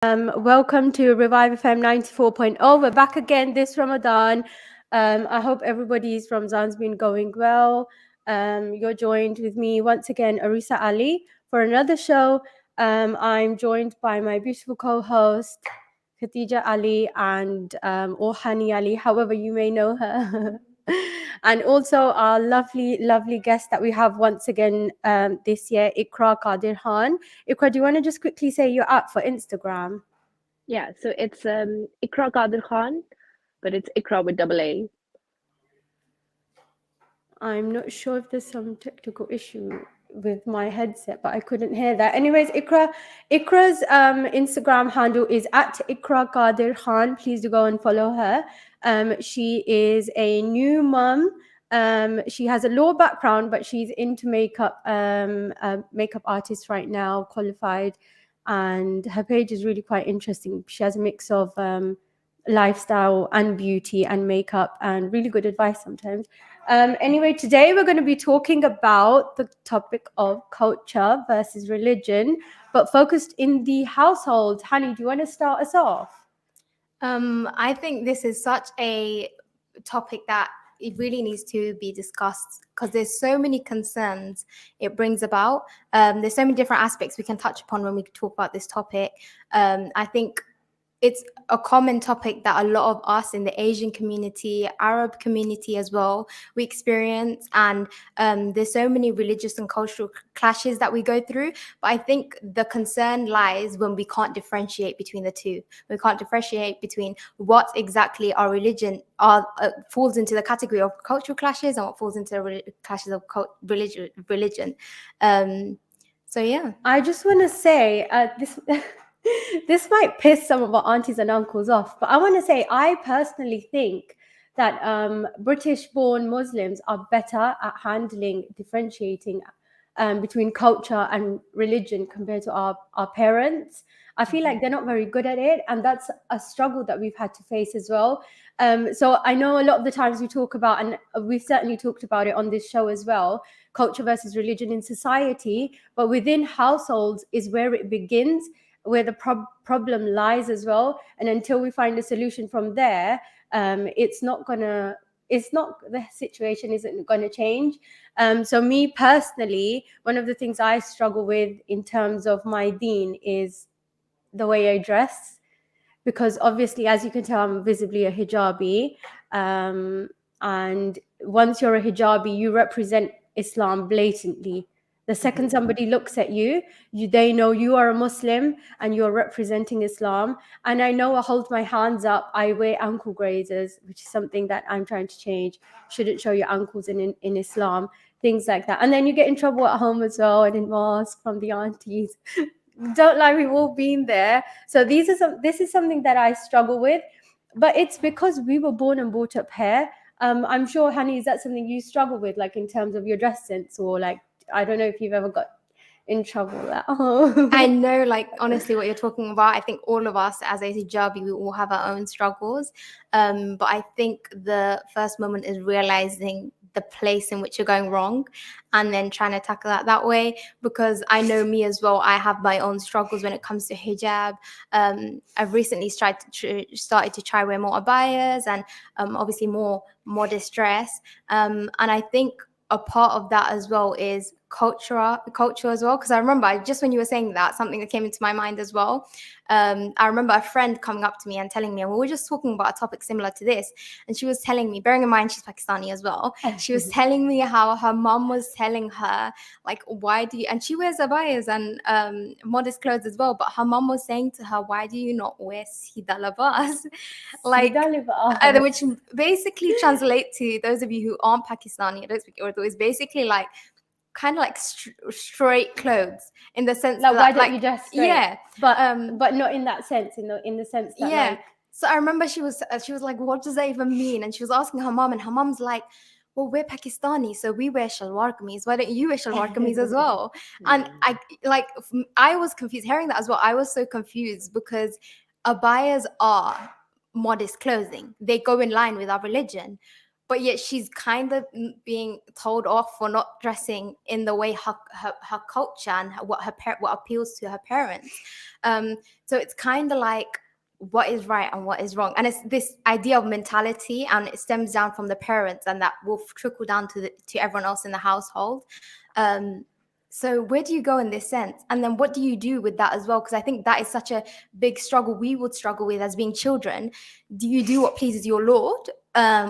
Welcome to Revive FM 94.0. We're back again this Ramadan. I hope everybody's Ramzan's been going well. You're joined with me once again, Aroosa Ali, for another show. I'm joined by my beautiful co-host, Khadija Ali, and or Hani Ali, however you may know her. And also our lovely guest that we have once again this year, Ikra Qadir Khan. Ikra, do you want to just quickly say your app for Instagram? Yeah, so it's Ikra Qadir Khan, but it's Ikra with double A. I'm not sure if there's some technical issue with my headset, but I couldn't hear that. Anyways, Ikra's Instagram handle is at Ikra Qadir Khan. Please do go and follow her. She is a new mum. She has a law background, but she's into makeup, a makeup artist right now, qualified, and her page is really quite interesting. She has a mix of lifestyle and beauty and makeup and really good advice sometimes. Anyway, today we're going to be talking about the topic of culture versus religion, but focused in the household. Hani, do you want to start us off? I think this is such a topic that it really needs to be discussed because there's so many concerns it brings about. There's so many different aspects we can touch upon when we talk about this topic. I think it's a common topic that a lot of us in the Asian community, Arab community as well, we experience. And there's so many religious and cultural clashes that we go through. But I think the concern lies when we can't differentiate between the two. We can't differentiate between what exactly our religion falls into the category of cultural clashes and what falls into the clashes of religion. So yeah. I just want to say this. This might piss some of our aunties and uncles off, but I want to say I personally think that British-born Muslims are better at handling, differentiating between culture and religion compared to our parents. I feel like they're not very good at it, and that's a struggle that we've had to face as well. So I know a lot of the times we talk about, and we've certainly talked about it on this show as well, culture versus religion in society, but within households is where it begins, where the problem lies as well. And until we find a solution from there, the situation isn't going to change. So me personally, one of the things I struggle with in terms of my deen is the way I dress, because obviously, as you can tell, I'm visibly a hijabi, and once you're a hijabi, you represent Islam blatantly. The second somebody looks at you, they know you are a Muslim and you're representing Islam. And I know I hold my hands up, I wear ankle grazers, which is something that I'm trying to change. Shouldn't show your ankles in Islam, things like that. And then you get in trouble at home as well, and in mosque from the aunties. Don't lie, we've all been there. So this is something that I struggle with, but it's because we were born and brought up here. I'm sure, Hani, is that something you struggle with, like in terms of your dress sense, or like, I don't know if you've ever got in trouble at home. I know, like, honestly, what you're talking about. I think all of us as a hijabi, we all have our own struggles. But I think the first moment is realizing the place in which you're going wrong and then trying to tackle that way. Because I know me as well, I have my own struggles when it comes to hijab. I've recently started to try wear more abayas and obviously more modest dress. And I think a part of that as well is culture as well, because I remember just when you were saying that, something that came into my mind as well. I remember a friend coming up to me and telling me, and we were just talking about a topic similar to this, and she was telling me, bearing in mind she's Pakistani as well, she was telling me how her mom was telling her, like, why do you, and she wears abayas and modest clothes as well, but her mom was saying to her, why do you not wear sida labas? Like, which basically translate to those of you who aren't Pakistani, I don't speak Urdu, is basically like kind of like straight clothes, in the sense like, that, why don't you dress straight? Yeah, but not in that sense, in the sense that, yeah, like. So I remember she was like, what does that even mean? And she was asking her mom, and her mom's like, well, we're Pakistani, so we wear shalwar kameez. Why don't you wear shalwar kameez as well? And I was confused hearing that as well. I was so confused because abayas are modest clothing. They go in line with our religion. but yet she's kind of being told off for not dressing in the way her culture and what appeals to her parents. So it's kind of like what is right and what is wrong, and it's this idea of mentality, and it stems down from the parents, and that will trickle down to everyone else in the household. So where do you go in this sense? And then what do you do with that as well? Because I think that is such a big struggle we would struggle with as being children. Do you do what pleases your Lord,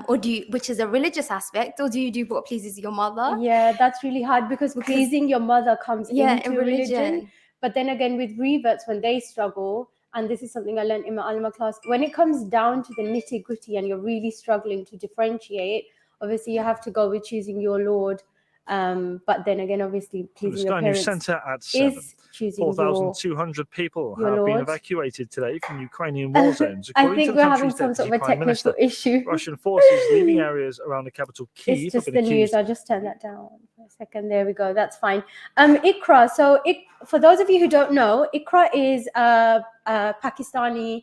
or do you, which is a religious aspect, or do you do what pleases your mother? Yeah, that's really hard because pleasing your mother comes into in religion. But then again, with reverts, when they struggle, and this is something I learned in my Alma class, when it comes down to the nitty gritty and you're really struggling to differentiate, obviously you have to go with choosing your Lord. But then again, obviously, pleasing your parents Center at 7. is choosing 4,200 people your have been Lord. evacuated today from Ukrainian war zones. I According think to the we're having country's some sort of deputy a prime technical minister, issue. Russian forces leaving areas around the capital Kyiv It's have just been the news. accused. I'll just turn that down for a second. There we go. That's fine. Ikra. So, for those of you who don't know, Ikra is a Pakistani,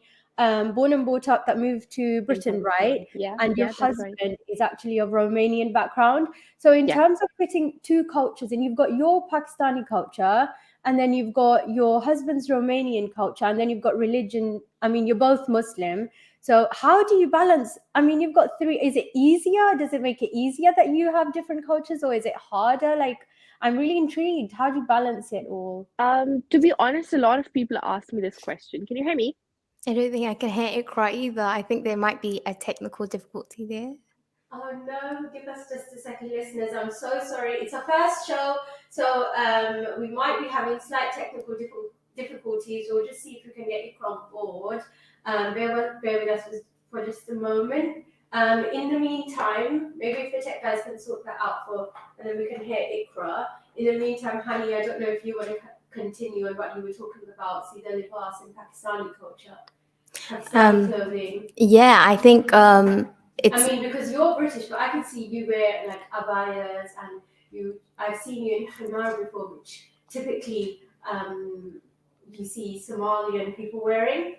born and brought up, that moved to Britain, right? Yeah. And your that's right. husband is actually of Romanian background. So, in terms of putting two cultures, and you've got your Pakistani culture, and then you've got your husband's Romanian culture, and then you've got religion. I mean, you're both Muslim. So how do you balance? I mean, you've got 3. Is it easier? Does it make it easier that you have different cultures, or is it harder? Like, I'm really intrigued. How do you balance it all? To be honest, a lot of people ask me this question. Can you hear me? I don't think I can hear Ikra either. I think there might be a technical difficulty there. Oh no, give us just a second, listeners. I'm so sorry. It's our first show, so we might be having slight technical difficulties. We'll just see if we can get Ikra on board. Bear with us for just a moment. In the meantime, maybe if the tech guys can sort that out and then we can hear Ikra. In the meantime, Hani, I don't know if you want to continue on what you were talking about, Sida Libas and Pakistani culture, Pakistani clothing. Yeah, I think it's. I mean, because you're British, but I can see you wear like abayas, and I've seen you in khimar before, which typically you see Somalian people wearing.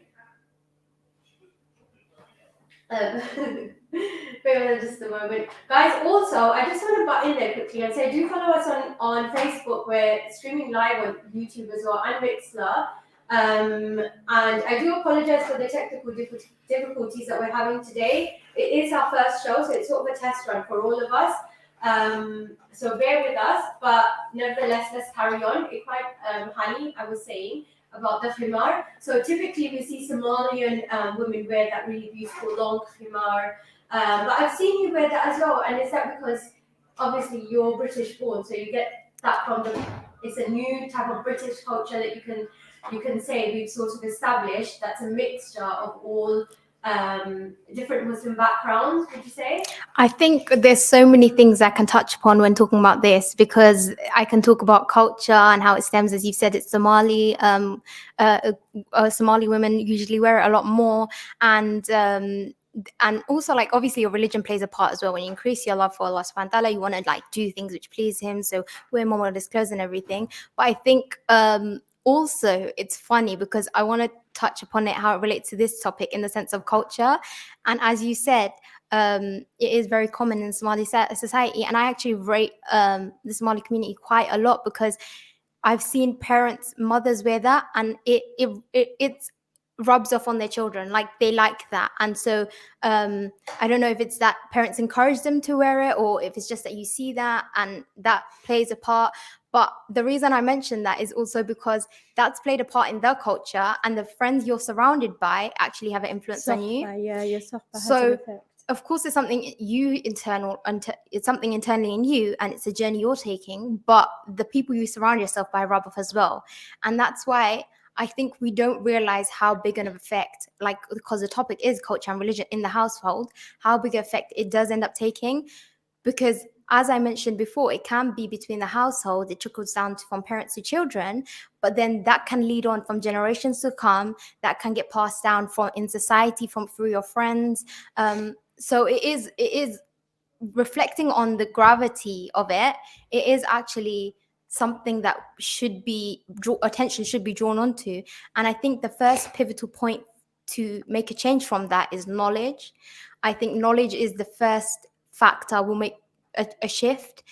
Wait just a moment, guys. Also, I just want to butt in there quickly and say, do follow us on Facebook. We're streaming live on YouTube as well, and Mixler. And I do apologize for the technical difficulties that we're having today. It is our first show, so it's sort of a test run for all of us. So bear with us, but nevertheless, let's carry on. Hani, I was saying about the khimar. So typically we see Somalian women wear that really beautiful long khimar. But I've seen you wear that as well. And is that because obviously you're British born, so you get that from it's a new type of British culture that you can say we've sort of established that's a mixture of all different Muslim backgrounds, would you say? I think there's so many things I can touch upon when talking about this, because I can talk about culture and how it stems, as you said, it's Somali. Somali women usually wear it a lot more, and also, like, obviously your religion plays a part as well. When you increase your love for Allah subhanahu wa ta'ala, you want to like do things which please him, so wear more modest clothes and everything. But I think also it's funny because I want to touch upon it, how it relates to this topic in the sense of culture. And as you said, it is very common in Somali society, and I actually rate the Somali community quite a lot, because I've seen parents, mothers wear that, and it's rubs off on their children, like they like that. And so I don't know if it's that parents encourage them to wear it, or if it's just that you see that and that plays a part. But the reason I mentioned that is also because that's played a part in their culture, and the friends you're surrounded by actually have an influence on you. Yeah, your sohbah has So an effect. of course it's something it's something internally in you, and it's a journey you're taking, but the people you surround yourself by rub off as well. And that's why I think we don't realize how big an effect, like, because the topic is culture and religion in the household, how big an effect it does end up taking. Because as I mentioned before, it can be between the household, it trickles down from parents to children, but then that can lead on from generations to come, that can get passed down from in society, from through your friends. So it is reflecting on the gravity of it. It is actually something that attention should be drawn onto. And I think the first pivotal point to make a change from that is knowledge. I think knowledge is the first factor will make a shift.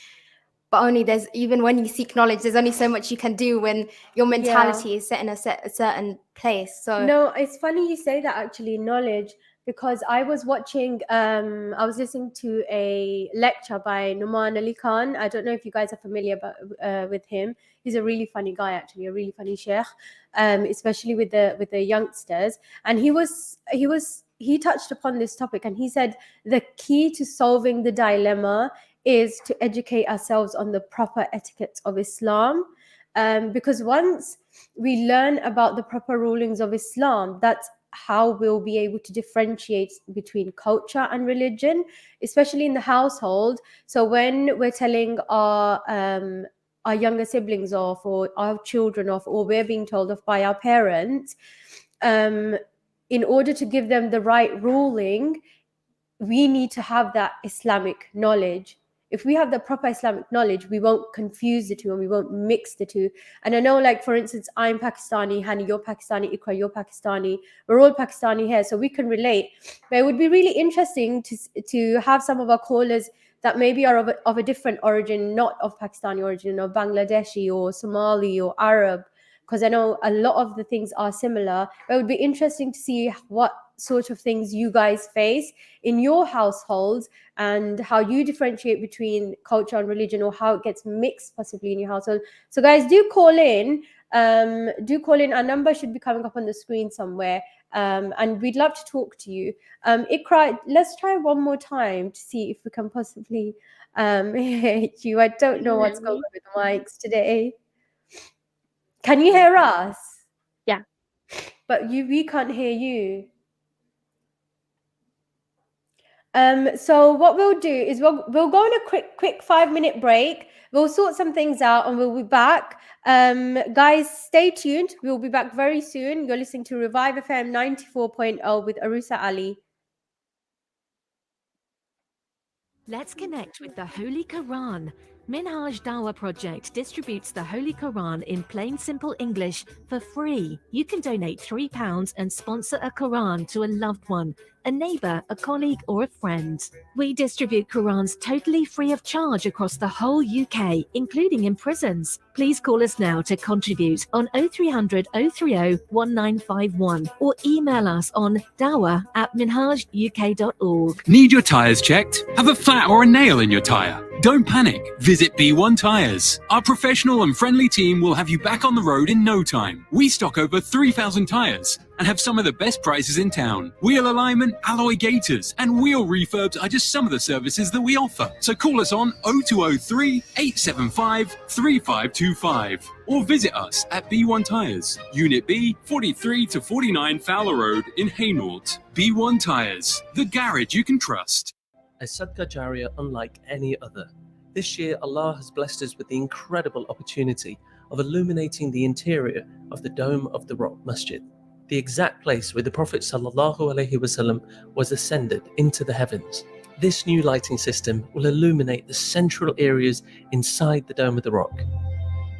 But only even when you seek knowledge, there's only so much you can do when your mentality is set in a certain place. So no, it's funny you say that, actually, knowledge, because I was watching, I was listening to a lecture by Numan Ali Khan. I don't know if you guys are familiar with him. He's a really funny guy, actually, a really funny sheikh, especially with the youngsters. And he touched upon this topic, and he said the key to solving the dilemma is to educate ourselves on the proper etiquette of Islam, because once we learn about the proper rulings of Islam, that's how we'll be able to differentiate between culture and religion, especially in the household. So when we're telling our younger siblings off, or our children off, or we're being told off by our parents, in order to give them the right ruling, we need to have that Islamic knowledge. If we have the proper Islamic knowledge, we won't confuse the two and we won't mix the two. And I know, like, for instance, I'm Pakistani, Hani, you're Pakistani, Ikra, you're Pakistani. We're all Pakistani here, so we can relate. But it would be really interesting to have some of our callers that maybe are of a different origin, not of Pakistani origin, or Bangladeshi or Somali or Arab, because I know a lot of the things are similar. But it would be interesting to see what sort of things you guys face in your households, and how you differentiate between culture and religion, or how it gets mixed possibly in your household. So guys, do call in. Our number should be coming up on the screen somewhere, and we'd love to talk to you. Ikra, let's try one more time to see if we can possibly hear you. I don't know what's going on with the mics today. Can you hear us? Yeah. But we can't hear you. So what we'll do is we'll go on a quick 5-minute break. We'll sort some things out and we'll be back. Guys, stay tuned. We'll be back very soon. You're listening to Revive FM 94.0 with Aroosa Ali. Let's connect with the Holy Quran. Minhaj Dawah Project distributes the Holy Quran in plain simple English for free. You can donate £3 and sponsor a Quran to a loved one, a neighbor, a colleague, or a friend. We distribute Qurans totally free of charge across the whole UK, including in prisons. Please call us now to contribute on 0300 030 1951 or email us on dawah@minhajuk.org. Need your tyres checked? Have a flat or a nail in your tyre? Don't panic. Visit B1 Tyres. Our professional and friendly team will have you back on the road in no time. We stock over 3,000 tyres and have some of the best prices in town. Wheel alignment, alloy gaiters, and wheel refurbs are just some of the services that we offer. So call us on 0203 875 3525 or visit us at B1 Tyres, Unit B, 43 to 49 Fowler Road in Hainault. B1 Tyres, the garage you can trust. A Sadqa Jariyah unlike any other. This year, Allah has blessed us with the incredible opportunity of illuminating the interior of the Dome of the Rock Masjid, the exact place where the Prophet ﷺ was ascended into the heavens. This new lighting system will illuminate the central areas inside the Dome of the Rock.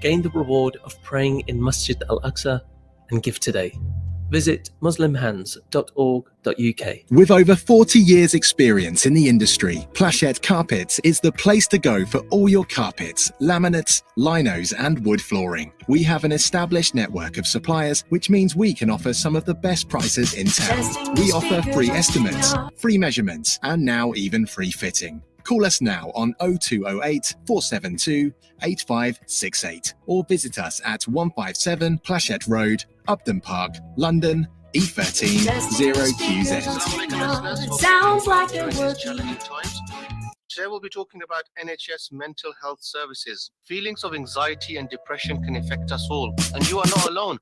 Gain the reward of praying in Masjid Al-Aqsa and give today. Visit muslimhands.org.uk. With over 40 years experience in the industry, Plachette Carpets is the place to go for all your carpets, laminates, linos and wood flooring. We have an established network of suppliers, which means we can offer some of the best prices in town. We offer free estimates, free measurements and now even free fitting. Call us now on 0208 472 8568 or visit us at 157 Plachette Road, Upton Park, London, E13 0QZ. Sounds like it would. Challenging times. Today we'll be talking about NHS mental health services. Feelings of anxiety and depression can affect us all, and you are not alone.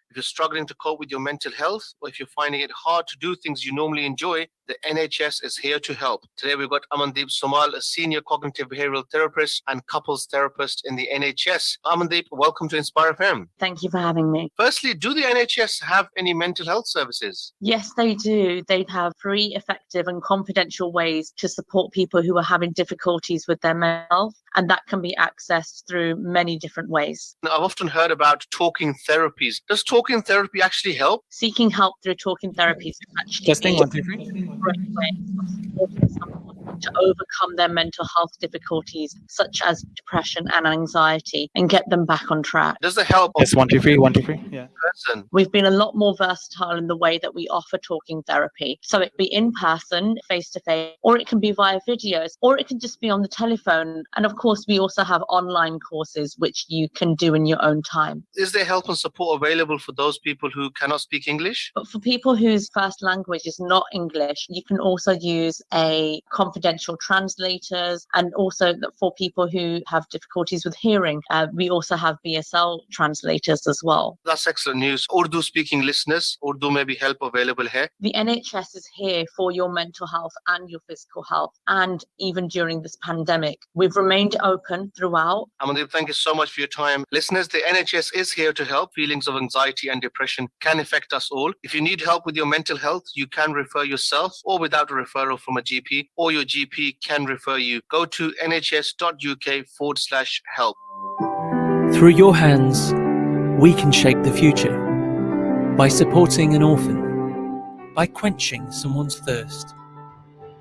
If you're struggling to cope with your mental health, or if you're finding it hard to do things you normally enjoy, the NHS is here to help. Today we've got Amandeep Somal, a senior cognitive behavioral therapist and couples therapist in the NHS. Amandeep, welcome to Inspire FM. Thank you for having me. Firstly, do the NHS have any mental health services? Yes, they do. They have free, effective and confidential ways to support people who are having difficulties with their mental health, and that can be accessed through many different ways. Now, I've often heard about talking therapies. Does talking talking therapy actually help? Seeking help through talking therapies can actually Testing be 1, 2, 3. a great way of supporting someone to overcome their mental health difficulties, such as depression and anxiety, and get them back on track. Does the help of Yes, 1, 2, 3, 1, 2, 3. Yeah. person? We've been a lot more versatile in the way that we offer talking therapy. So it can be in person, face to face, or it can be via videos, or it can just be on the telephone. And of course, we also have online courses which you can do in your own time. Is there help and support available for those people who cannot speak English? But for people whose first language is not English, you can also use a confidential translators, and also for people who have difficulties with hearing, we also have BSL translators as well. That's excellent news. Urdu speaking listeners, Urdu may be help available here. The NHS is here for your mental health and your physical health, and even during this pandemic. We've remained open throughout. Amandeep, thank you so much for your time. Listeners, the NHS is here to help. Feelings of anxiety and depression can affect us all. If you need help with your mental health, you can refer yourself or without a referral from a GP, or your GP can refer you. Go to nhs.uk/help. Through your hands, we can shape the future. By supporting an orphan, by quenching someone's thirst,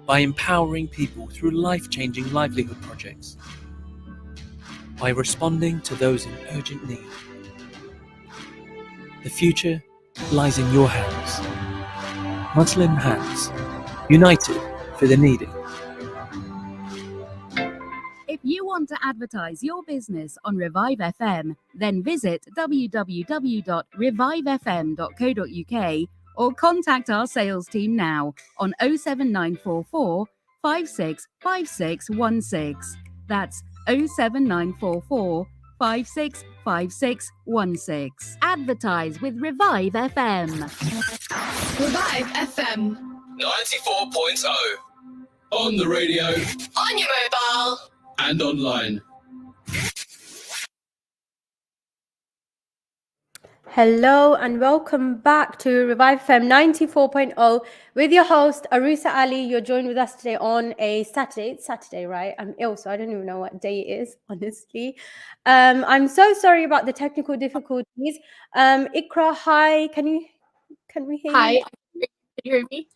by empowering people through life-changing livelihood projects, by responding to those in urgent need. The future lies in your hands. Muslim hands, united for the needy. If you want to advertise your business on Revive FM, then visit www.revivefm.co.uk or contact our sales team now on 07944 565616. That's 07944 565616. Advertise with Revive FM. Revive FM 94.0 on the radio, on your mobile, and online. Hello and welcome back to Revive FM 94.0 with your host Aroosa Ali. You're joined with us today on a Saturday. It's Saturday, right? I'm ill, so I don't even know what day it is, honestly. I'm so sorry about the technical difficulties. Ikra, hi. Can we hear you? Hi, can you hear me?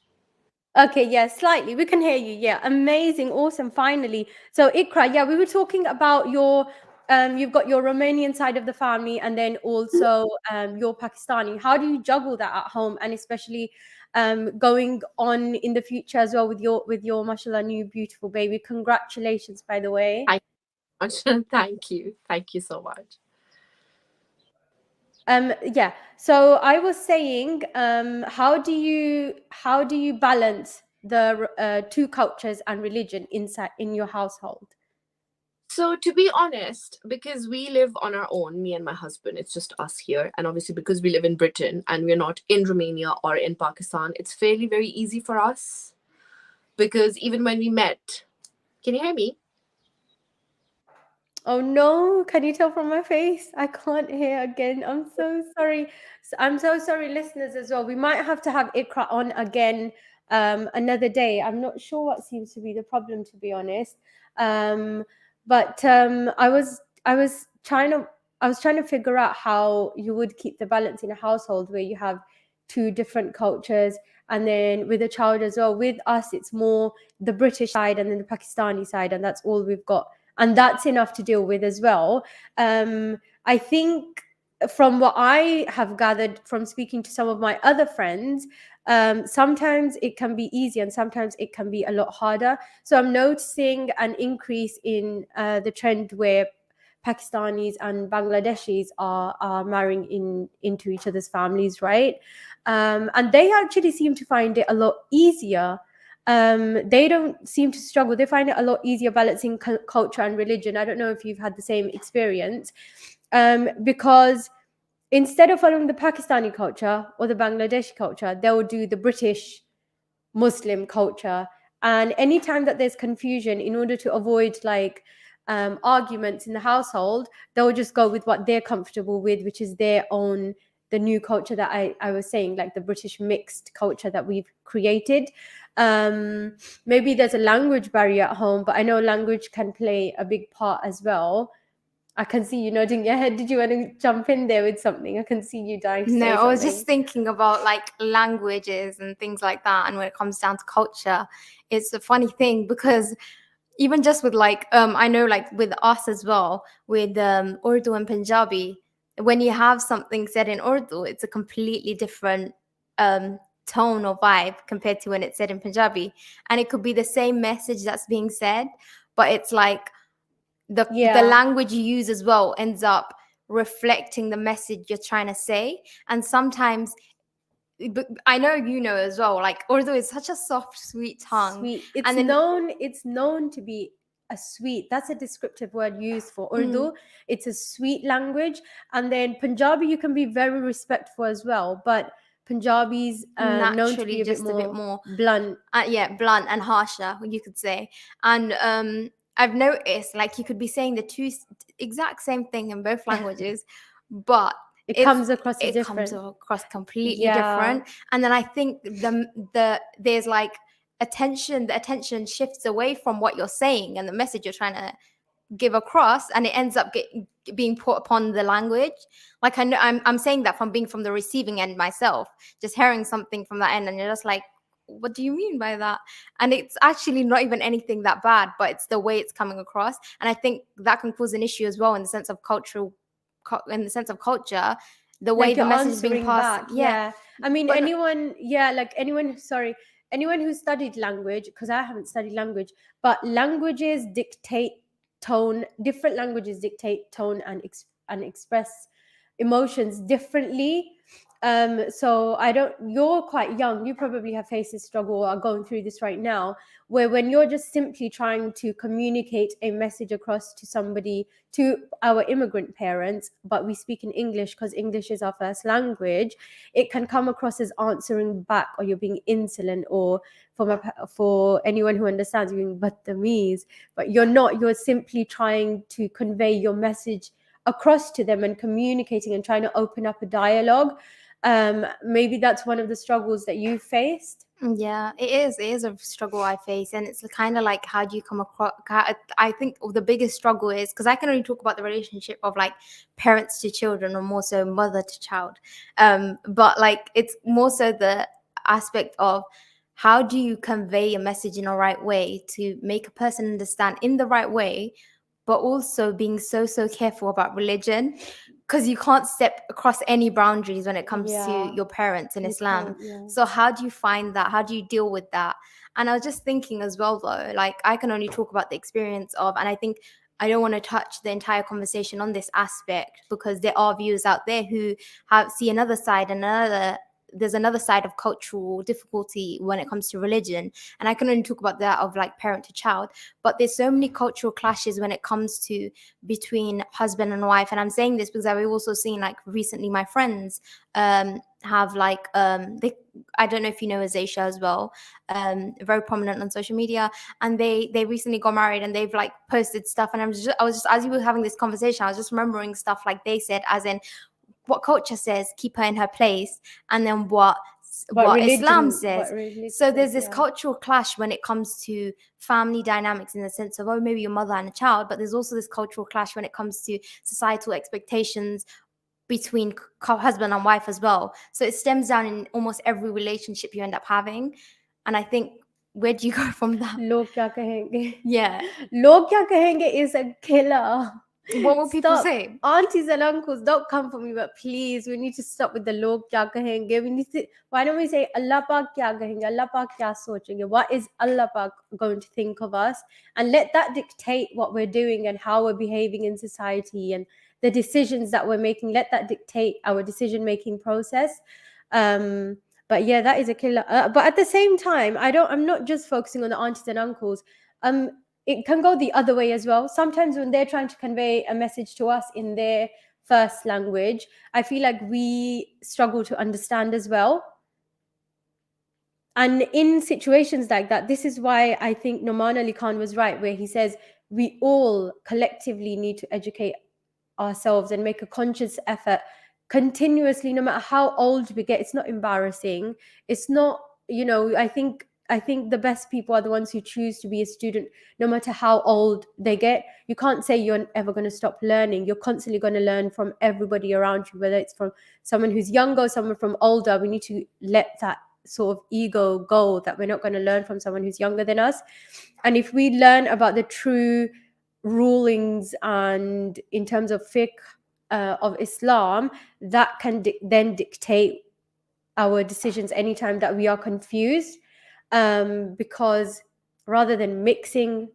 Okay, yeah, slightly. We can hear you. Yeah, amazing, awesome. Finally. So Ikra, yeah, we were talking about your you've got your Romanian side of the family and then also your Pakistani. How do you juggle that at home, and especially going on in the future as well with your mashallah new beautiful baby? Congratulations, by the way. Thank you so much. Yeah, so I was saying, how do you balance the two cultures and religion inside in your household? So to be honest, because we live on our own, me and my husband, it's just us here. And obviously because we live in Britain and we're not in Romania or in Pakistan, it's fairly very easy for us. Because even when we met, can you hear me? Oh no, can you tell from my face? I can't hear again. I'm so sorry. I'm so sorry, listeners, as well. We might have to have Ikra on again another day. I'm not sure what seems to be the problem, to be honest. But I was trying to figure out how you would keep the balance in a household where you have two different cultures, and then with a child as well. With us, it's more the British side and then the Pakistani side, and that's all we've got. And that's enough to deal with as well. I think from what I have gathered from speaking to some of my other friends, sometimes it can be easy and sometimes it can be a lot harder. So I'm noticing an increase in the trend where Pakistanis and Bangladeshis are marrying into each other's families, right? And they actually seem to find it a lot easier. They don't seem to struggle. They find it a lot easier balancing culture and religion. I don't know if you've had the same experience, because instead of following the Pakistani culture or the Bangladeshi culture, they will do the British Muslim culture. And anytime that there's confusion, in order to avoid arguments in the household, they'll just go with what they're comfortable with, which is their own, the new culture that I was saying, like the British mixed culture that we've created. Maybe there's a language barrier at home, but I know language can play a big part as well. I can see you nodding your head. Did you want to jump in there with something? I can see you dying to No, say I was something. just thinking about like languages and things like that. And when it comes down to culture, it's a funny thing because even just with like, I know like with us as well, with Urdu and Punjabi, when you have something said in Urdu, it's a completely different tone or vibe compared to when it's said in Punjabi. And it could be the same message that's being said, but it's like the language you use as well ends up reflecting the message you're trying to say. And sometimes, but I know you know as well, like Urdu is such a soft, sweet tongue. Sweet. And then It's known to be a sweet. That's a descriptive word used for Urdu. It's a sweet language. And then Punjabi, you can be very respectful as well. But Punjabi's known to be just a bit more blunt. Blunt and harsher, you could say. And I've noticed like you could be saying the exact same thing in both languages, but it comes across different. Comes across completely different. And then I think there's like the attention shifts away from what you're saying and the message you're trying to give across, and it ends up being put upon the language. Like I know I'm saying that from being from the receiving end myself, just hearing something from that end, and you're just like, what do you mean by that? And it's actually not even anything that bad, but it's the way it's coming across. And I think that can cause an issue as well in the sense of culture, the way like the message is being passed. Back. I mean, anyone who studied language, because I haven't studied language, but languages dictate tone. Different languages dictate tone and express emotions differently. So you're quite young, you probably have faced this struggle or are going through this right now, where when you're just simply trying to communicate a message across to somebody, to our immigrant parents, but we speak in English because English is our first language, it can come across as answering back, or you're being insolent, or for anyone who understands, you're being badtameez, but you're not. You're simply trying to convey your message across to them and communicating and trying to open up a dialogue. Maybe that's one of the struggles that you faced. Yeah, it is a struggle I face, and it's kind of like, how do you come across? I think the biggest struggle is because I can only talk about the relationship of like parents to children, or more so mother to child, but like it's more so the aspect of how do you convey a message in a right way to make a person understand in the right way, but also being so careful about religion, because you can't step across any boundaries when it comes to your parents in Islam. So how do you find that? How do you deal with that? And I was just thinking as well, though, like I can only talk about the experience of, and I think I don't want to touch the entire conversation on this aspect, because there are viewers out there who see another side and there's another side of cultural difficulty when it comes to religion. And I can only talk about that of like parent to child, but there's so many cultural clashes when it comes to between husband and wife. And I'm saying this because I've also seen like recently my friends have like I don't know if you know Azesha as well, very prominent on social media, and they recently got married, and they've like posted stuff, and I was just as you were having this conversation, I was just remembering stuff like they said, as in what culture says keep her in her place, and then what Islam says. So there's this cultural clash when it comes to family dynamics, in the sense of, oh, maybe your mother and a child, but there's also this cultural clash when it comes to societal expectations between husband and wife as well. So it stems down in almost every relationship you end up having. And I think, where do you go from that? Log kya kahenge? Yeah. Log kya kahenge is a killer. What will people say? Aunties and uncles, don't come for me, but please, we need to stop with the log kya kahenge. We need to, why don't we say Allah Pak kya kahenge? Allah Pak kya sochenge? What is Allah Pak going to think of us? And let that dictate what we're doing and how we're behaving in society, and the decisions that we're making. Let that dictate our decision-making process. But yeah, that is a killer. But at the same time, I'm not just focusing on the aunties and uncles. It can go the other way as well. Sometimes when they're trying to convey a message to us in their first language, I feel like we struggle to understand as well. And in situations like that, this is why I think Nouman Ali Khan was right, where he says we all collectively need to educate ourselves and make a conscious effort continuously, no matter how old we get. It's not embarrassing. It's not, I think I think the best people are the ones who choose to be a student, no matter how old they get. You can't say you're ever going to stop learning. You're constantly going to learn from everybody around you, whether it's from someone who's younger or someone from older. We need to let that sort of ego go, that we're not going to learn from someone who's younger than us. And if we learn about the true rulings and in terms of fiqh of Islam, that can then dictate our decisions anytime that we are confused, because rather than mixing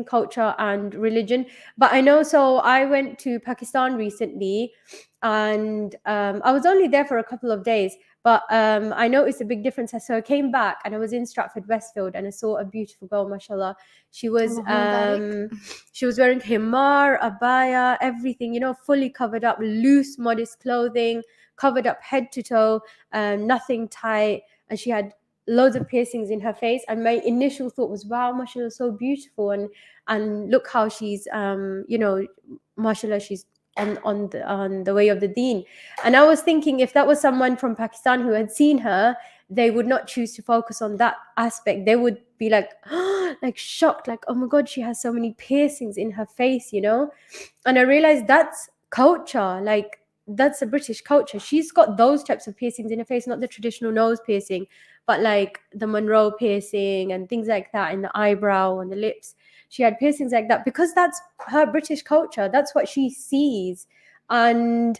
culture and religion. But I know, so I went to Pakistan recently, and I was only there for a couple of days, but I noticed a big difference. So I came back and I was in Stratford Westfield and I saw a beautiful girl, mashallah. She was she was wearing himar, abaya, everything, you know, fully covered up, loose, modest clothing, covered up head to toe, nothing tight, and she had loads of piercings in her face. And my initial thought was, wow, mashallah, so beautiful, and look how she's you know, mashallah, she's on the way of the deen. And I was thinking, if that was someone from Pakistan who had seen her, they would not choose to focus on that aspect. They would be like, like shocked, like, oh my God, she has so many piercings in her face, you know. And I realized that's culture, like that's a British culture. She's got those types of piercings in her face, not the traditional nose piercing, but like the Monroe piercing and things like that in the eyebrow and the lips. She had piercings like that because that's her British culture. That's what she sees. And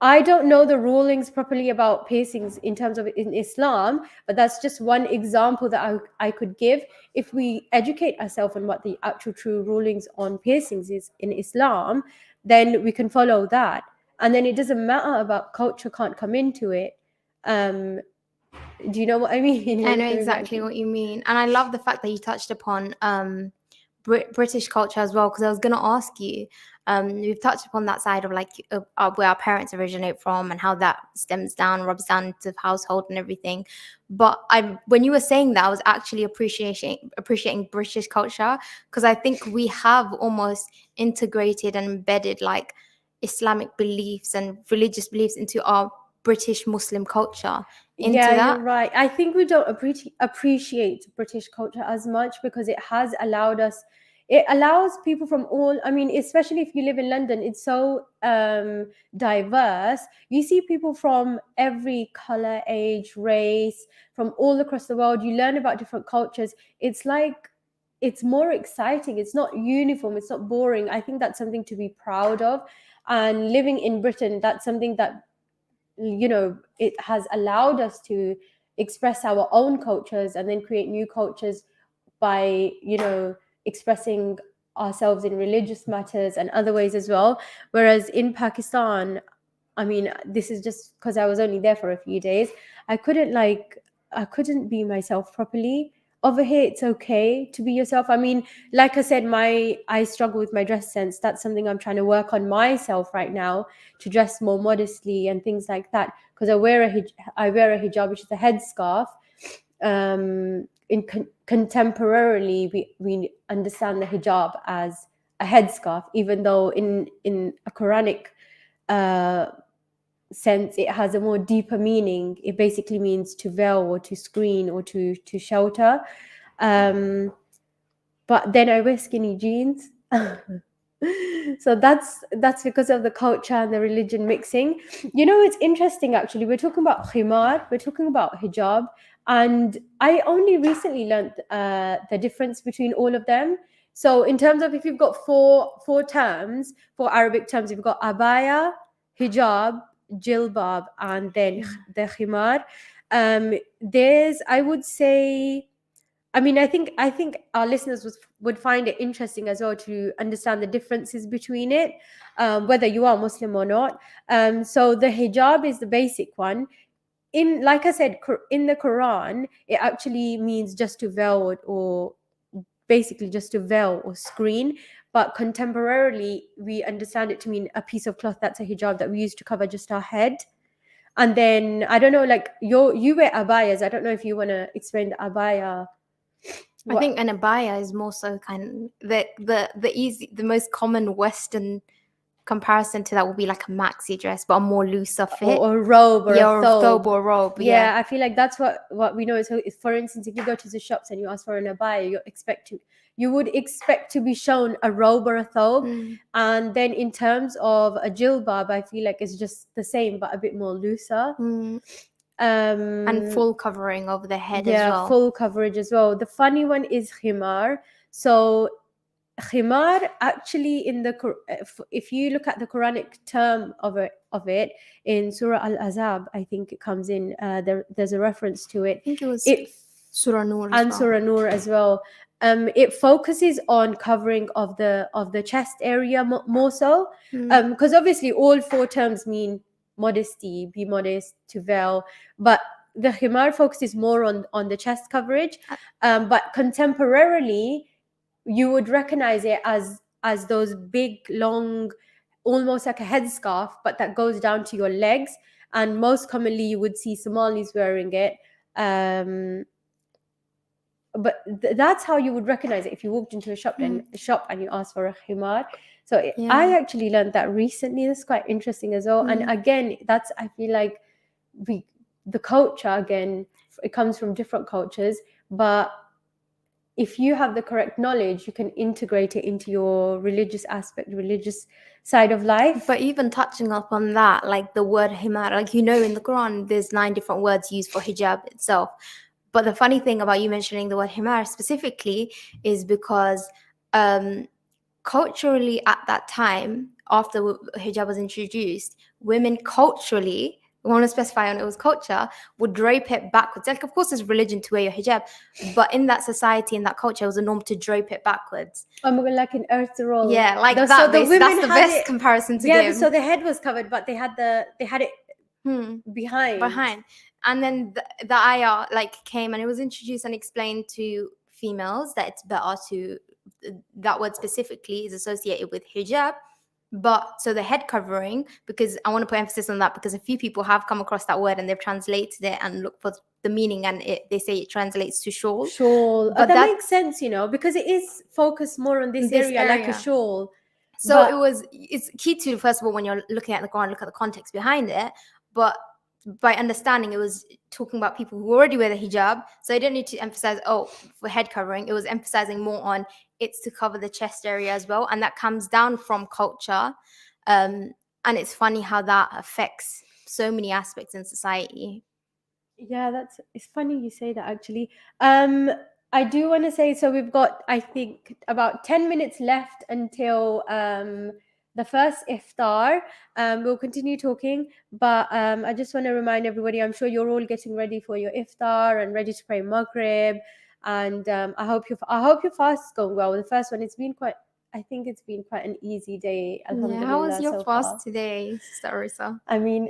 I don't know the rulings properly about piercings in terms of in Islam, but that's just one example that I could give. If we educate ourselves on what the actual true rulings on piercings is in Islam, then we can follow that. And then it doesn't matter about culture, can't come into it. Do you know what I mean? I know exactly what you mean. And I love the fact that you touched upon British culture as well, because I was going to ask you, we've touched upon that side of like where our parents originate from and how that stems down, rubs down into household and everything. But when you were saying that, I was actually appreciating British culture, because I think we have almost integrated and embedded like Islamic beliefs and religious beliefs into our British Muslim culture. You're right. I think we don't appreciate British culture as much because it has allowed us, it allows people from all, I mean, especially if you live in London, it's so diverse. You see people from every color, age, race, from all across the world. You learn about different cultures. It's like, it's more exciting. It's not uniform. It's not boring. I think that's something to be proud of. And living in Britain, that's something that, you know, it has allowed us to express our own cultures and then create new cultures by, you know, expressing ourselves in religious matters and other ways as well. Whereas in Pakistan, I mean, this is just because I was only there for a few days, I couldn't be myself properly. Over here, it's okay to be yourself. I mean, like I said, I struggle with my dress sense. That's something I'm trying to work on myself right now, to dress more modestly and things like that. Because I wear a hijab, which is a headscarf. Contemporarily, we understand the hijab as a headscarf, even though in a Quranic sense, it has a more deeper meaning. It basically means to veil or to screen or to shelter. But then I wear skinny jeans. So that's because of the culture and the religion mixing. You know, it's interesting actually. We're talking about khimar, we're talking about hijab, and I only recently learned the difference between all of them. So in terms of, if you've got four terms, four Arabic terms, you've got abaya, hijab, jilbab, and then the khimar. There's, I would say, I mean, I think our listeners would find it interesting as well to understand the differences between it, whether you are Muslim or not. So the hijab is the basic one. Like I said, in the Quran, it actually means just to veil or basically just to veil or screen. But contemporarily, we understand it to mean a piece of cloth that's a hijab that we use to cover just our head. And then, I don't know, like you wear abayas. I don't know if you want to explain the abaya. I think an abaya is more so kind of the most common Western comparison to that would be like a maxi dress, but a more looser fit. Or a robe or Yeah, a or thobe. or robe. Yeah, I feel like that's what we know. So for instance, if you go to the shops and you ask for an abaya, you would expect to be shown a robe or a thobe. Mm. And then in terms of a jilbab, I feel like it's just the same but a bit more looser. And full covering over the head as well. Full coverage as well. The funny one is khimar. So khimar actually if you look at the Quranic term of it in Surah Al-Azab, I think it comes in there's a reference to it. I think it was Surah Nur as and well. Surah Nur as well. It focuses on covering of the chest area more so, because obviously all 4 terms mean modesty, be modest, to veil, but the khimar focuses more on the chest coverage. But contemporarily, you would recognize it as those big, long, almost like a headscarf, but that goes down to your legs. And most commonly, you would see Somalis wearing it. But that's how you would recognize it if you walked into a shop and you asked for a khimar. So I actually learned that recently. That's quite interesting as well. And again, I feel like the culture, again, it comes from different cultures, but if you have the correct knowledge, you can integrate it into your religious side of life. But even touching up on that, like the word himar, like in the Quran, there's 9 different words used for hijab itself. But the funny thing about you mentioning the word himar specifically is because culturally at that time, after hijab was introduced, women culturally, we want to specify on it was culture, would drape it backwards. Like, of course, there's religion to wear your hijab, but in that society, in that culture, it was a norm to drape it backwards. Like an earth roll. Yeah, like that. So the women that's the best comparison to give. So the head was covered, but they had it behind. And then the ayah came and it was introduced and explained to females that it's better to, that word specifically is associated with hijab. But so the head covering, because I want to put emphasis on that, because a few people have come across that word and they've translated it and looked for the meaning, and they say it translates to shawl. But that makes sense, because it is focused more on this area, like a shawl. So it's key to, first of all, when you're looking at the Quran, look at the context behind it. But by understanding, it was talking about people who already wear the hijab, so I didn't need to emphasize for head covering. It was emphasizing more on it's to cover the chest area as well, and that comes down from culture. And it's funny how that affects so many aspects in society. Yeah, it's funny you say that, actually. I do want to say, so we've got, I think, about 10 minutes left until the first iftar. We'll continue talking, but I just want to remind everybody, I'm sure you're all getting ready for your iftar and ready to pray Maghrib, and I hope your fast is going well. The first one, I think it's been quite an easy day. Alhamdulillah. How was your so fast far today, Sister Aroosa? I mean,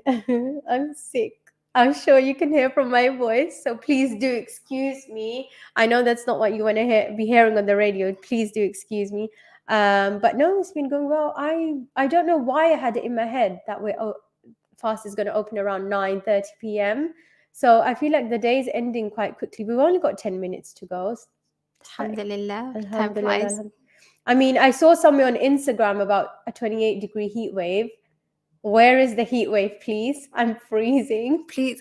I'm sick. I'm sure you can hear from my voice, so please do excuse me. I know that's not what you want to be hearing on the radio. Please do excuse me. But no, it's been going well. I don't know why I had it in my head that fast is going to open around 9:30 p.m. So I feel like the day's ending quite quickly. We've only got 10 minutes to go. Alhamdulillah. Time Alhamdulillah. flies. I mean, I saw somewhere on Instagram about a 28-degree heat wave. Where is the heat wave, please? I'm freezing. Please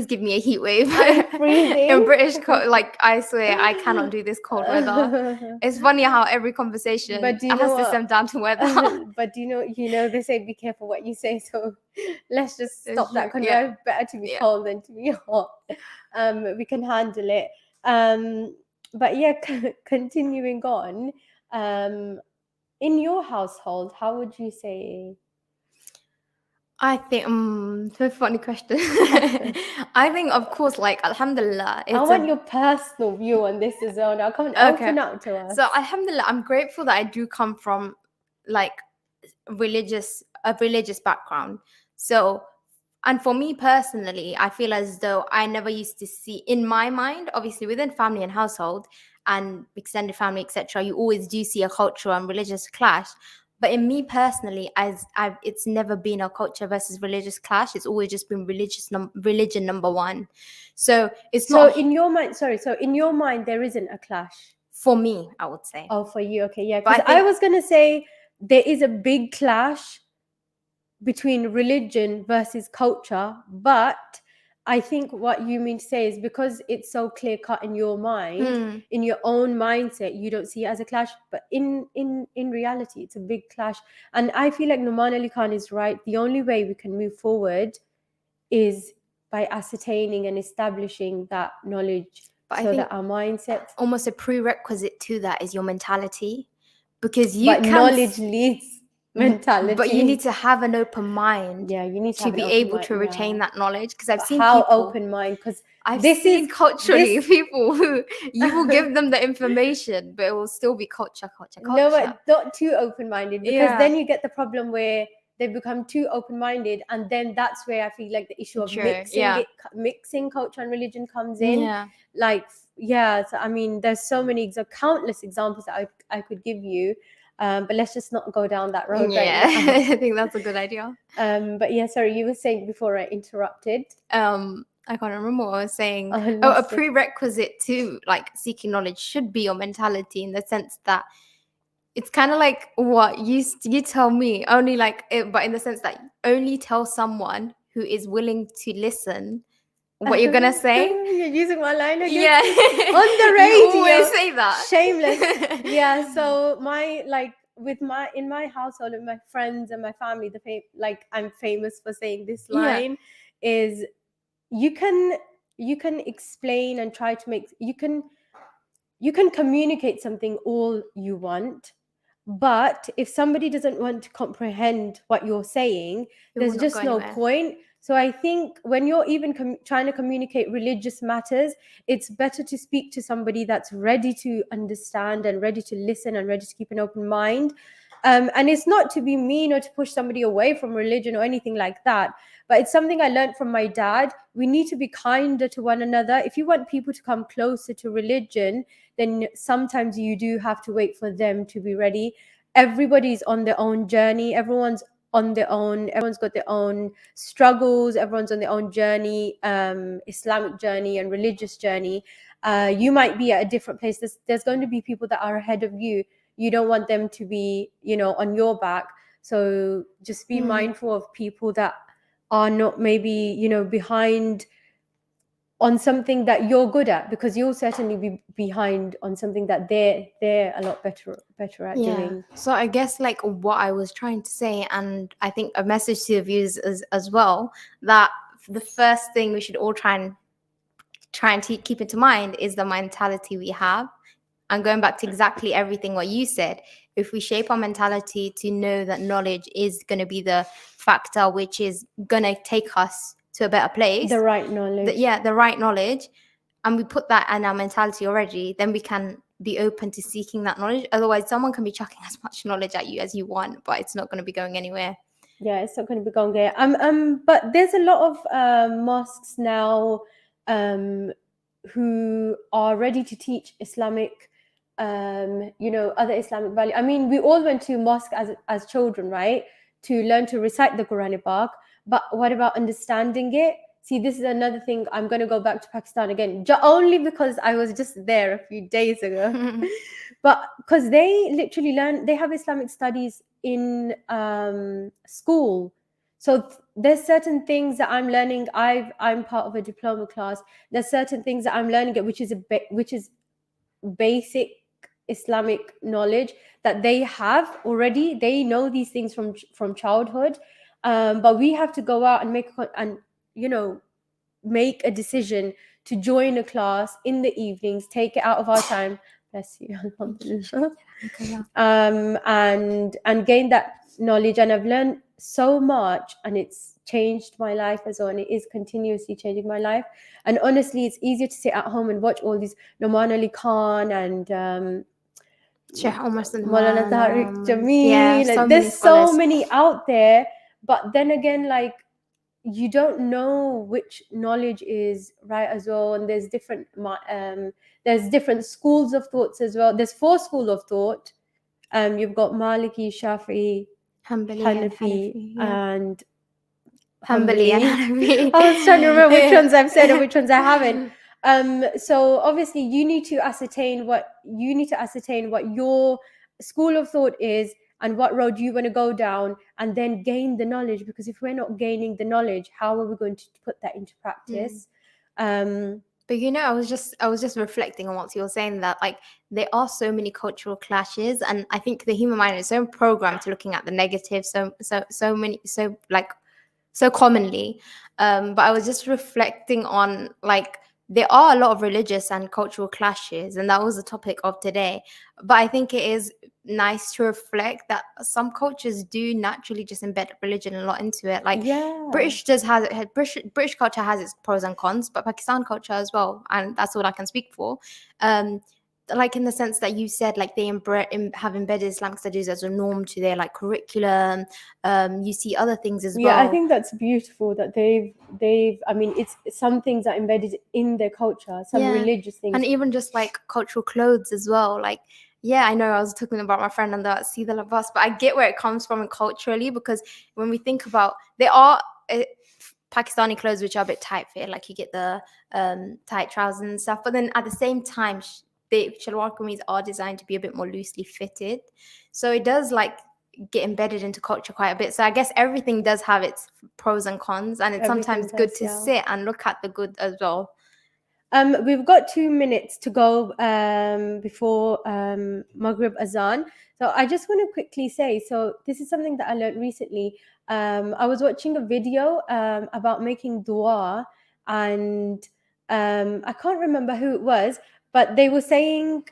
give me a heat wave. I'm freezing. In British, I swear, I cannot do this cold weather. It's funny how every conversation has to stem down to weather. But you know, they say be careful what you say. So let's just stop that. Because better to be cold than to be hot. We can handle it. But yeah, continuing on. In your household, how would you say? I think, so funny question. I think, of course, alhamdulillah. I want your personal view on this as well. Now, come and open up to us. So, alhamdulillah, I'm grateful that I do come from a religious background. So, and for me personally, I feel as though I never used to see, in my mind, obviously within family and household and extended family, etc., you always do see a cultural and religious clash. But in me personally, it's never been a culture versus religious clash. It's always just been religion number one. So it's not. So in your mind, So in your mind, there isn't a clash. For me, I would say. Oh, for you, okay, yeah. Because I was gonna say there is a big clash between religion versus culture, but I think what you mean to say is because it's so clear cut in your mind, in your own mindset, you don't see it as a clash, but in reality, it's a big clash. And I feel like Numan Ali Khan is right. The only way we can move forward is by ascertaining and establishing that knowledge, But I so think that our mindset, almost a prerequisite to that is your mentality, because you but can knowledge leads mentality. But you need to have an open mind. Yeah, you need to to have an be open able mind, to retain yeah. that knowledge. Because I've But seen how people, open mind? Because I've this seen is culturally this- people who you will give them the information, but it will still be culture. No, but not too open-minded, because Yeah. then you get the problem where they become too open-minded, and then that's where I feel like the issue of True, yeah. mixing culture and religion comes in. Yeah. Like, yeah, so I mean, there's so many countless examples that I could give you, but let's just not go down that road right Yeah, now. I think that's a good idea. But yeah, sorry, you were saying before I interrupted. I can't remember what I was saying. I A lost it. prerequisite to like seeking knowledge should be your mentality, in the sense that it's kind of like what you tell me, only like but in the sense that only tell someone who is willing to listen what you're gonna say. You're using my line again. Yeah. On the radio. You always say that. Shameless. Yeah. So in my household and my friends and my family, like I'm famous for saying this Yeah. line is you can explain and try to make you can communicate something all you want, but if somebody doesn't want to comprehend what you're saying, It there's will not just go no anywhere. point. So I think when you're even trying to communicate religious matters, it's better to speak to somebody that's ready to understand and ready to listen and ready to keep an open mind. And it's not to be mean or to push somebody away from religion or anything like that, but it's something I learned from my dad. We need to be kinder to one another. If you want people to come closer to religion, then sometimes you do have to wait for them to be ready. Everybody's on their own journey. Everyone's got their own struggles. Everyone's on their own journey, Islamic journey and religious journey. You might be at a different place. There's going to be people that are ahead of you. You don't want them to be, on your back. So just be mindful of people that are not maybe, behind on something that you're good at, because you'll certainly be behind on something that they're a lot better at doing. So I guess like what I was trying to say, and I think a message to the viewers as well, that the first thing we should all try and keep into mind is the mentality we have. And going back to exactly everything what you said, if we shape our mentality to know that knowledge is going to be the factor which is going to take us to a better place, The right knowledge. the right knowledge, and we put that in our mentality already, then we can be open to seeking that knowledge. Otherwise, someone can be chucking as much knowledge at you as you want, but it's not going to be going anywhere. Yeah, it's not going to be going there. But there's a lot of mosques now who are ready to teach Islamic, other Islamic value. I mean, we all went to mosque as children, right, to learn to recite the Quran Pak. But what about understanding it? See, this is another thing. I'm going to go back to Pakistan again, only because I was just there a few days ago. But because they literally they have Islamic studies in school. So there's certain things that I'm learning. I'm part of a diploma class. There's certain things that I'm learning which is basic Islamic knowledge that they have already. They know these things from childhood. But we have to go out and make a decision to join a class in the evenings, take it out of our time. Bless you. And gain that knowledge. And I've learned so much, and it's changed my life as well, and it is continuously changing my life. And honestly, it's easier to sit at home and watch all these Numan Ali Khan and Sheikh Omar Maulana Tariq Jameel. Yeah, There's so many out there, but then again, like, you don't know which knowledge is right as well. And there's different schools of thoughts as well. There's 4 schools of thought. You've got Maliki, Shafi'i, Hanafi, and Hanbali and Hanafi. I was trying to remember which ones I've said and which ones I haven't. So obviously you need to ascertain what your school of thought is and what road you want to go down, and then gain the knowledge, because if we're not gaining the knowledge, how are we going to put that into practice? But you know, I was just reflecting on what you were saying, that like there are so many cultural clashes, and I think the human mind is so programmed to looking at the negative so commonly. But I was just reflecting on, like, there are a lot of religious and cultural clashes, and that was the topic of today. But I think it is nice to reflect that some cultures do naturally just embed religion a lot into it. Like British culture has its pros and cons, but Pakistan culture as well, and that's all I can speak for. Like in the sense that you said, like they have embedded Islamic studies as a norm to their like curriculum. You see other things as well. I think that's beautiful that they've I mean, it's some things are embedded in their culture, some religious things, and even just like cultural clothes as well. Like, yeah, I know I was talking about my friend and the see the labas, but I get where it comes from culturally, because when we think about, there are Pakistani clothes which are a bit tight fit, like you get the tight trousers and stuff, but then at the same time the shalwar kameez are designed to be a bit more loosely fitted, so it does like get embedded into culture quite a bit. So I guess everything does have its pros and cons, and it's sometimes good to sit and look at the good as well. We've got 2 minutes to go before Maghrib Azan. So I just want to quickly say, so this is something that I learned recently. I was watching a video about making dua, and I can't remember who it was, but they were saying,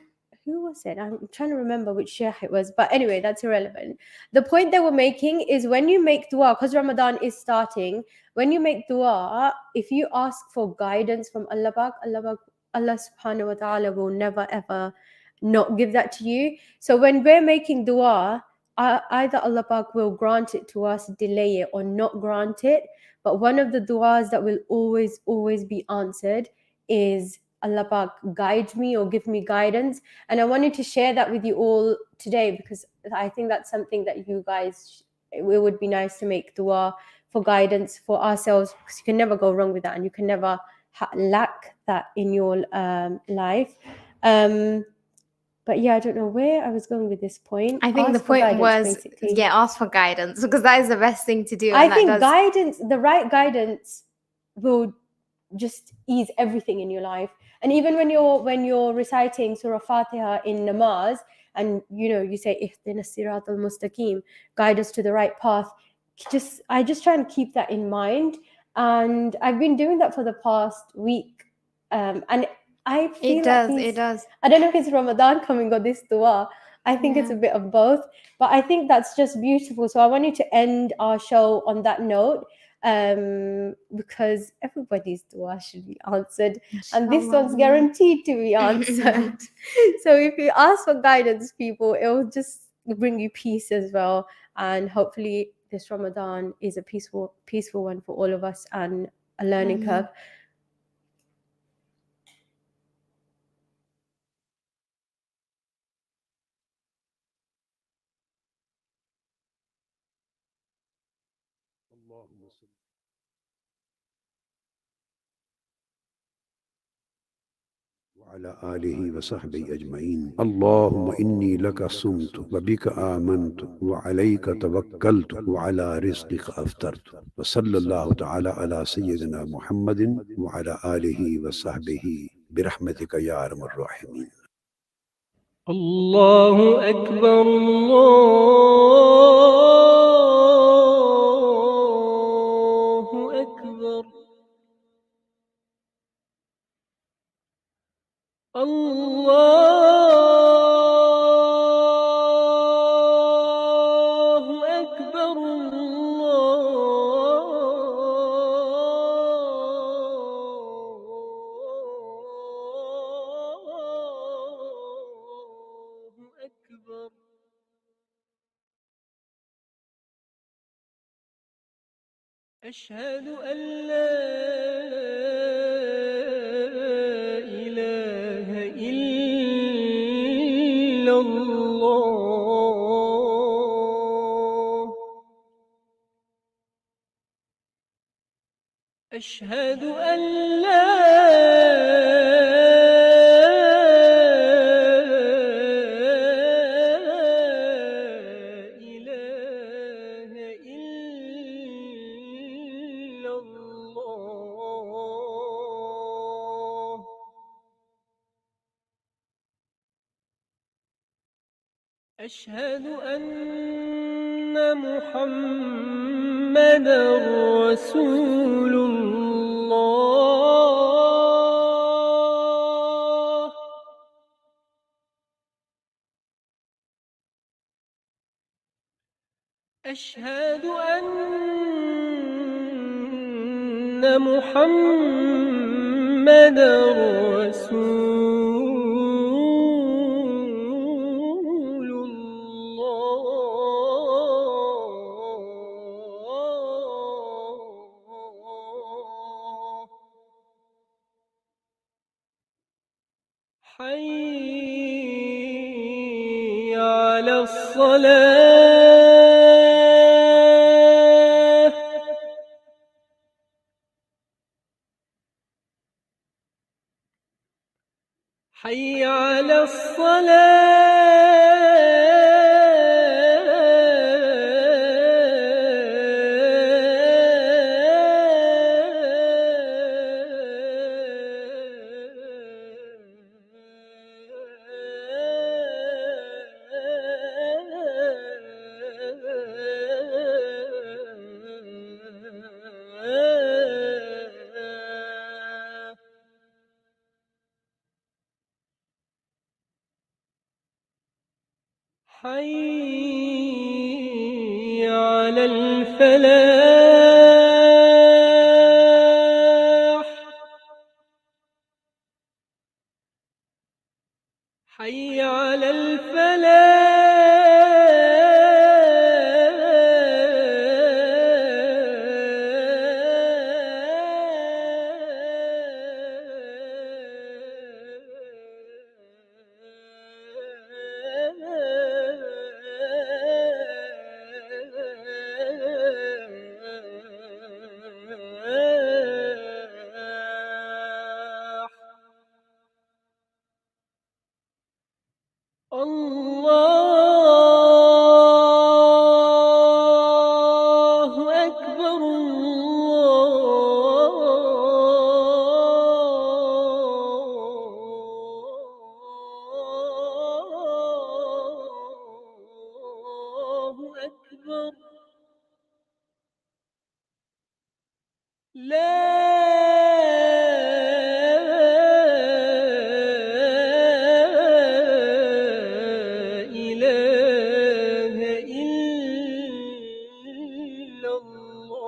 who was it? I'm trying to remember which sheikh it was, but anyway, that's irrelevant. The point they were making is when you make dua, because Ramadan is starting, when you make dua, if you ask for guidance from Allah Pak, Allah subhanahu wa ta'ala will never ever not give that to you. So when we're making dua, either Allah Pak will grant it to us, delay it, or not grant it. But one of the duas that will always be answered is Allah Pak guide me or give me guidance. And I wanted to share that with you all today, because I think that's something that you guys, it would be nice to make dua for guidance for ourselves, because you can never go wrong with that, and you can never lack that in your life. But yeah, I don't know where I was going with this point. I think the point was, basically, ask for guidance, because that is the best thing to do. I think guidance, the right guidance, will just ease everything in your life. And even when you're reciting Surah Fatiha in namaz, and you say Ihdina Siratal Mustaqim, guide us to the right path. I just try and keep that in mind, and I've been doing that for the past week, and I feel it does. I don't know if it's Ramadan coming or this dua. I think it's a bit of both, but I think that's just beautiful. So I wanted to end our show on that note, because everybody's dua should be answered, and this one's guaranteed to be answered. So if you ask for guidance, people, it will just bring you peace as well, and hopefully this Ramadan is a peaceful one for all of us, and a learning curve. وعلى آله وصحبه أجمعين. اللهم إني لك صمت وبك آمنت وعليك توكلت وعلى رزقك أفطرت. وصلى الله تعالى على سيدنا محمد وعلى آله وصحبه برحمتك يا أرحم الراحمين. الله أكبر الله أكبر الله أكبر الله أكبر. أشهد أن لا إله إلا الله. أشهد أن لا إله أشهد أن محمدا رسول الله. أشهد أن محمدا رسول الله. حي على الصلاة. حي على الصلاة. حي على الفلاح. حي على الفلاح. الله أكبر. الله أكبر. لا إله إلا الله.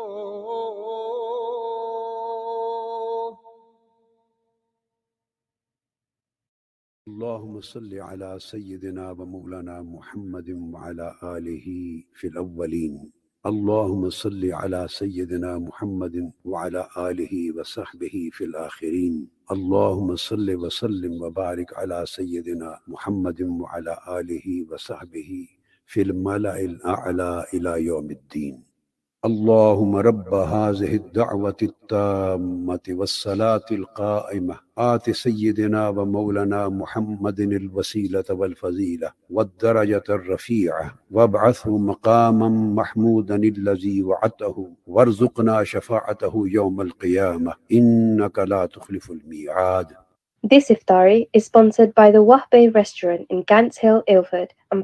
اللهم صل على سيدنا ومولانا محمد وعلى آله في الأولين. اللهم صل على سيدنا محمد وعلى آله وصحبه في الآخرين. اللهم صل وسلم وبارك على سيدنا محمد وعلى آله وصحبه في الملأ الأعلى إلى يوم الدين. اللهم رب هذه الدعوة التامة والصلاة القائمة آت سيدنا ومولانا محمد الوسيلة والفضيلة والدرجة الرفيعة وابعثه مقاما محمودا الذي وعدته وارزقنا شفاعته يوم القيامة إنك لا تخلف الميعاد. This Iftari is sponsored by the Wahbe restaurant in Gants Hill, Ilford.